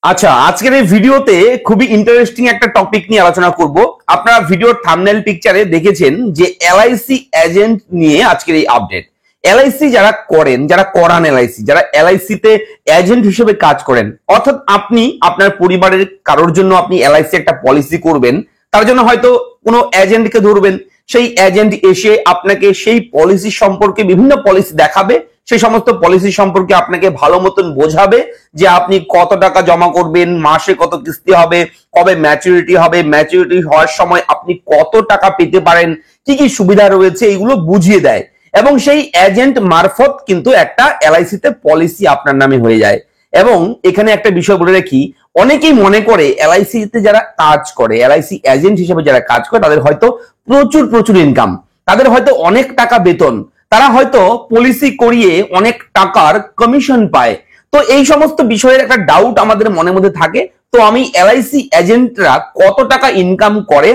আচ্ছা, আজকের এই ভিডিওতে খুবই ইন্টারেস্টিং একটা টপিক নিয়ে আলোচনা করব। আপনারা ভিডিওর থাম্বনেল পিকচারে দেখেছেন যে এলআইসি এজেন্ট নিয়ে আজকের এই আপডেট। এলআইসি যারা করেন, যারা করান এলআইসি, যারা এলআইসি তে এজেন্ট হিসেবে কাজ করেন, অর্থাৎ আপনি আপনার পরিবারের কারোর জন্য আপনি এলআইসি একটা পলিসি করবেন, তার জন্য হয়তো কোনো এজেন্টকে ধরবেন। সেই এজেন্ট এসে আপনাকে সেই পলিসি সম্পর্কে বিভিন্ন পলিসি দেখাবে, সেই সমস্ত পলিসি সম্পর্কে আপনাকে ভালো মতন বোঝাবে যে আপনি কত টাকা জমা করবেন, মাসে কত কিস্তি হবে, কবে ম্যাচুরিটি হবে, ম্যাচুরিটি হওয়ার সময় আপনি কত টাকা পেতে পারেন, কি কি সুবিধা রয়েছে, এগুলো বুঝিয়ে দেয়। এবং সেই এজেন্ট মারফত কিন্তু একটা এলআইসি তে পলিসি আপনার নামে হয়ে যায়। এবং এখানে একটা বিষয় বলে রাখি, অনেকেই মনে করে এলআইসি তে যারা কাজ করে, এলআইসি এজেন্ট হিসেবে যারা কাজ করে, তাদের হয়তো প্রচুর প্রচুর ইনকাম, তাদের হয়তো অনেক টাকা বেতন, তারা হয়তো পলিসি করিয়ে অনেক টাকার কমিশন পায়। তো এই সমস্ত বিষয়ের একটা ডাউট আমাদের মনের মধ্যে থাকে। তো আমি এলআইসি এজেন্টরা কত টাকা ইনকাম করে,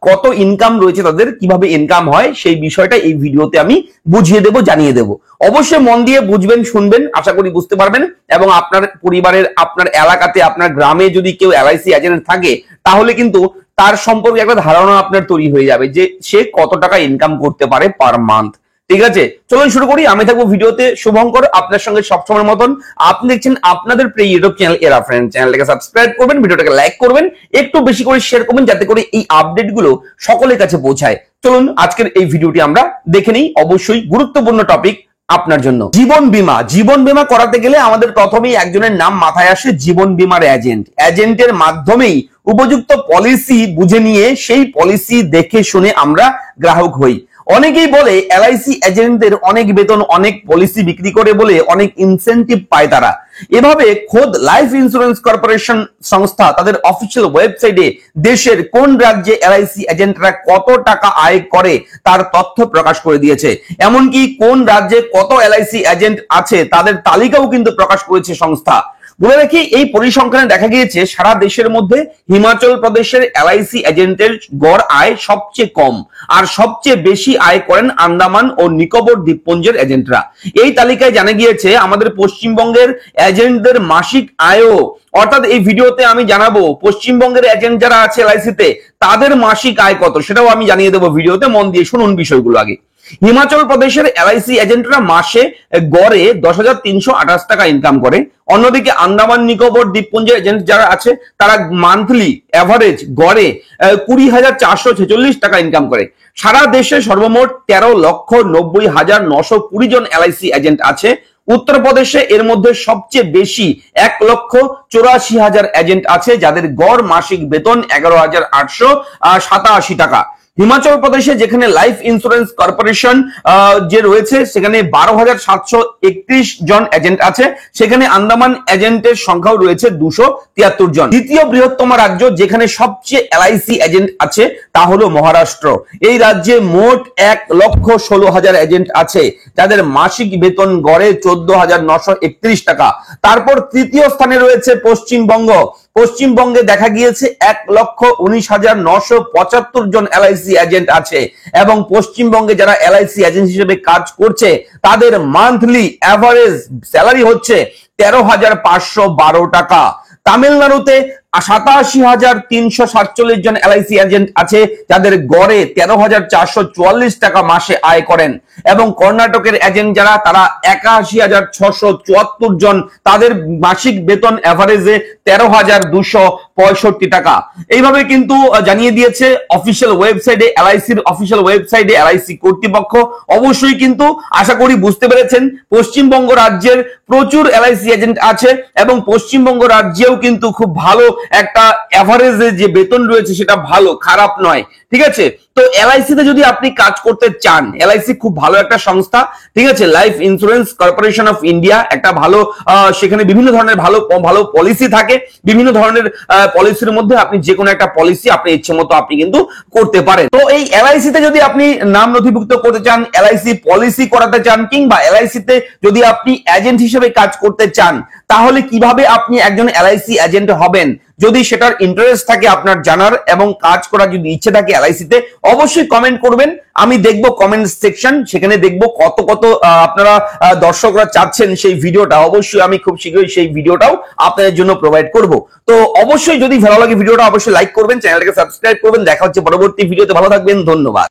কত ইনকাম রয়েছে তাদের, কিভাবে ইনকাম হয়, সেই বিষয়টা এই ভিডিওতে আমি বুঝিয়ে দেব, জানিয়ে দেব। অবশ্যই মন দিয়ে বুঝবেন, শুনবেন, আশা করি বুঝতে পারবেন। এবং আপনার পরিবারের, আপনার এলাকাতে, আপনার গ্রামে যদি কেউ এলআইসি এজেন্ট থাকে, তাহলে কিন্তু তার সম্পর্কে একটা ধারণা আপনার তৈরি হয়ে যাবে যে সে কত টাকা ইনকাম করতে পারে পার মান্থ। ঠিক আছে, চলুন শুরু করি। আমি থাকবো ভিডিওতে শুভঙ্কর, আপনার সঙ্গে সবসময়ের মতন। আপনি দেখছেন আপনাদের প্রিয় ইউটিউব চ্যানেল এরা ফ্রেন্ড। চ্যানেলটাকে সাবস্ক্রাইব করবেন, ভিডিওটাকে লাইক করবেন, একটু বেশি করে শেয়ার করবেন, যাতে করে এই আপডেট গুলো সকলের কাছে পৌঁছায়। চলুন আজকের এই ভিডিওটি আমরা দেখে নিই। অবশ্যই গুরুত্বপূর্ণ টপিক আপনার জন্য। জীবন বীমা। জীবন বীমা করাতে গেলে আমাদের প্রথমেই একজনের নাম মাথায় আসে, জীবন বীমার এজেন্ট। এজেন্টের মাধ্যমেই উপযুক্ত পলিসি বুঝে নিয়ে সেই পলিসি দেখে শুনে আমরা গ্রাহক হই। অনেকেই বলে এলআইসি এজেন্টদের অনেক বেতন, অনেক পলিসি বিক্রি করে বলে অনেক ইনসেনটিভ পায় তারা। এভাবে খোদ লাইফ ইন্স্যুরেন্স কর্পোরেশন সংস্থা তাদের অফিসিয়াল ওয়েবসাইটে দেশের কোন রাজ্যে এলআইসি এজেন্টরা কত টাকা আয় করে তার তথ্য প্রকাশ করে দিয়েছে। এমনকি কোন রাজ্যে কত এলআইসি এজেন্ট আছে তাদের তালিকাও কিন্তু প্রকাশ করেছে সংস্থা। বলে রাখি, এই পরিসংখ্যানে দেখা গিয়েছে সারা দেশের মধ্যে হিমাচল প্রদেশের এলআইসি এজেন্টের গড় আয় সবচেয়ে কম, আর সবচেয়ে বেশি আয় করেন আন্দামান ও নিকোবর দ্বীপপুঞ্জের এজেন্টরা। এই তালিকায় জানা গিয়েছে আমাদের পশ্চিমবঙ্গের এজেন্টদের মাসিক আয়ও, অর্থাৎ এই ভিডিওতে আমি জানাবো পশ্চিমবঙ্গের এজেন্ট যারা আছে এলআইসি তে তাদের মাসিক আয় কত, সেটাও আমি জানিয়ে দেবো ভিডিওতে। মন দিয়ে শুনুন বিষয়গুলো আগে। হিমাচল প্রদেশের এলআইসি এজেন্টরা মাসে গড়ে 10,328 টাকা ইনকাম করে। অন্যদিকে আন্দামান নিকোবর দ্বীপপুঞ্জের এজেন্ট যারা আছে তারা মান্থলি এভারেজ গড়ে 20,446 টাকা ইনকাম করে। সারা দেশে সর্বমোট 13,90,920 জন এলআইসি এজেন্ট আছে। উত্তরপ্রদেশে এর মধ্যে সবচেয়ে বেশি 1,84,000 এজেন্ট আছে, যাদের গড় মাসিক বেতন 11,887 টাকা। হিমাচল প্রদেশে যেখানে লাইফ ইন্স্যুরেন্স কর্পোরেশন যে রয়েছে সেখানে 12,731 জন এজেন্ট আছে, সেখানে আন্দামান এজেন্টের সংখ্যাও রয়েছে 273 জন। দ্বিতীয় বৃহত্তম রাজ্য যেখানে সবচেয়ে এলআইসি এজেন্ট আছে তা হলো মহারাষ্ট্র। এই রাজ্যে মোট 1,16,000 এজেন্ট আছে, যাদের মাসিক বেতন গড়ে 14,931 টাকা। তারপর তৃতীয় স্থানে রয়েছে পশ্চিমবঙ্গ। পশ্চিমবঙ্গে দেখা গিয়েছে 1,19,975 জন এলআইসি এজেন্ট আছে, এবং পশ্চিমবঙ্গে যারা এলআইসি এজেন্ট হিসেবে কাজ করছে তাদের মান্থলি এভারেজ স্যালারি হচ্ছে 13,512 টাকা। তামিলনাড়ুতে 87,347 জন এলআইসি এজেন্ট আছে, যাদের গড়ে 13,444 টাকা মাসে আয় করেন। এবং কর্ণাটকের এজেন্ট যারা, তারা 81,674 জন, তাদের মাসিক বেতন এভারেজে 13,265 টাকা। এইভাবে কিন্তু জানিয়ে দিয়েছে অফিসিয়াল ওয়েবসাইটে, এলআইসির অফিসিয়াল ওয়েবসাইটে এলআইসি কর্তৃপক্ষ। অবশ্যই কিন্তু আশা করি বুঝতে পেরেছেন পশ্চিমবঙ্গ রাজ্যের প্রচুর এলআইসি এজেন্ট আছে, এবং পশ্চিমবঙ্গ রাজ্যেও কিন্তু খুব ভালো একটা এভারেজে যে বেতন রয়েছে সেটা ভালো, খারাপ নয়। ঠিক আছে, তো এলআইসি তে যদি আপনি কাজ করতে চান, এলআইসি খুব ভালো একটা সংস্থা। ঠিক আছে, life insurance corporation of India একটা ভালো, সেখানে বিভিন্ন ধরনের ভালো ভালো পলিসি থাকে। বিভিন্ন ধরনের পলিসির মধ্যে আপনি যে কোনো একটা পলিসি আপনি ইচ্ছে মতো আপনি কিন্তু করতে পারেন। তো এই এলআইসি তে যদি আপনি নাম নথিভুক্ত করতে চান, এলআইসি পলিসি করাতে চান, কিংবা এলআইসি তে যদি আপনি এজেন্ট হিসেবে কাজ করতে চান, তাহলে কিভাবে আপনি একজন এলআইসি এজেন্ট হবেন, যদি সেটার ইন্টারেস্ট থাকে আপনার জানার এবং কাজ করার যদি ইচ্ছে থাকে এলআইসি তে, অবশ্যই কমেন্ট করবেন। আমি দেখবো কমেন্ট সেকশন, সেখানে দেখবো কত কত আপনারা দর্শকরা চাচ্ছেন সেই ভিডিওটা। অবশ্যই আমি খুব শীঘ্রই সেই ভিডিওটাও আপনাদের জন্য প্রোভাইড করব। তো অবশ্যই যদি ভালো লাগে ভিডিওটা অবশ্যই লাইক করবেন, চ্যানেলটাকে সাবস্ক্রাইব করবেন। দেখা হচ্ছে পরবর্তী ভিডিওতে, ভালো থাকবেন, ধন্যবাদ।